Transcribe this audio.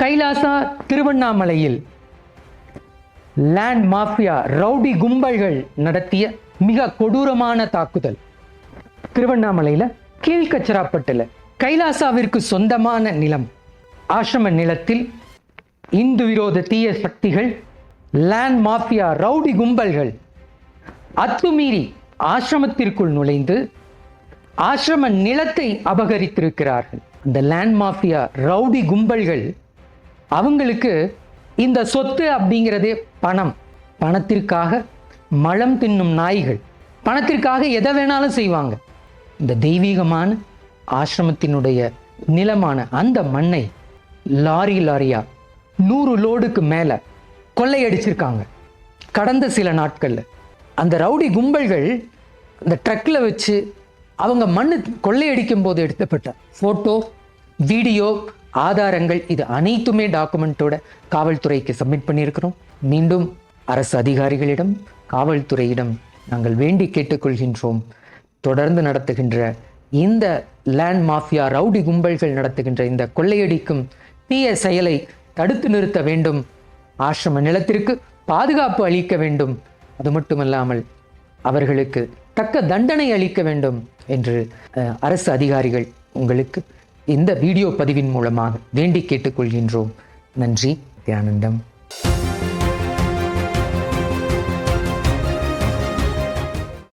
கைலாசா திருவண்ணாமலையில் land mafia rowdy கும்பல்கள் நடத்திய மிக கொடூரமான தாக்குதல். திருவண்ணாமலையில் கீழ்கச்சராப்பட்டுல கைலாசாவிற்கு சொந்தமான நிலம், ஆசிரம நிலத்தில் இந்து விரோத தீய சக்திகள், லேண்ட் மாஃபியா ரவுடி கும்பல்கள் அத்துமீறி ஆசிரமத்திற்குள் நுழைந்து ஆசிரம நிலத்தை அபகரித்திருக்கிறார்கள். இந்த லேண்ட் மாஃபியா ரவுடி கும்பல்கள் அவங்களுக்கு இந்த சொத்து அப்படிங்கிறதே பணம். பணத்திற்காக மலம் தின்னும் நாய்கள், பணத்திற்காக எதை வேணாலும் செய்வாங்க. இந்த தெய்வீகமான ஆசிரமத்தினுடைய நிலமான அந்த மண்ணை லாரியா 100 லோடுக்கு மேலே கொள்ளையடிச்சிருக்காங்க கடந்த சில நாட்களில். அந்த ரவுடி கும்பல்கள் அந்த ட்ரக்கில் வச்சு அவங்க மண்ணு கொள்ளையடிக்கும் போது எடுத்தப்பட்ட ஃபோட்டோ, வீடியோ ஆதாரங்கள் இது அனைத்துமே டாக்குமெண்ட்டோட காவல்துறைக்கு சப்மிட் பண்ணியிருக்கிறோம். மீண்டும் அரசு அதிகாரிகளிடம், காவல்துறையிடம் நாங்கள் வேண்டி கேட்டுக்கொள்கின்றோம். தொடர்ந்து நடத்துகின்ற இந்த லேண்ட் மாஃபியா ரவுடி கும்பல்கள் நடத்துகின்ற இந்த கொள்ளையடிக்கும் தீய செயலை தடுத்து நிறுத்த வேண்டும். ஆசிரம நிலத்திற்கு பாதுகாப்பு அளிக்க வேண்டும். அது மட்டுமல்லாமல் அவர்களுக்கு தக்க தண்டனை அளிக்க வேண்டும் என்று அரசு அதிகாரிகள் உங்களுக்கு இந்த வீடியோ பதிவின் மூலமாக வேண்டி கேட்டுக்கொள்கின்றோம். நன்றி. தியானந்தம்.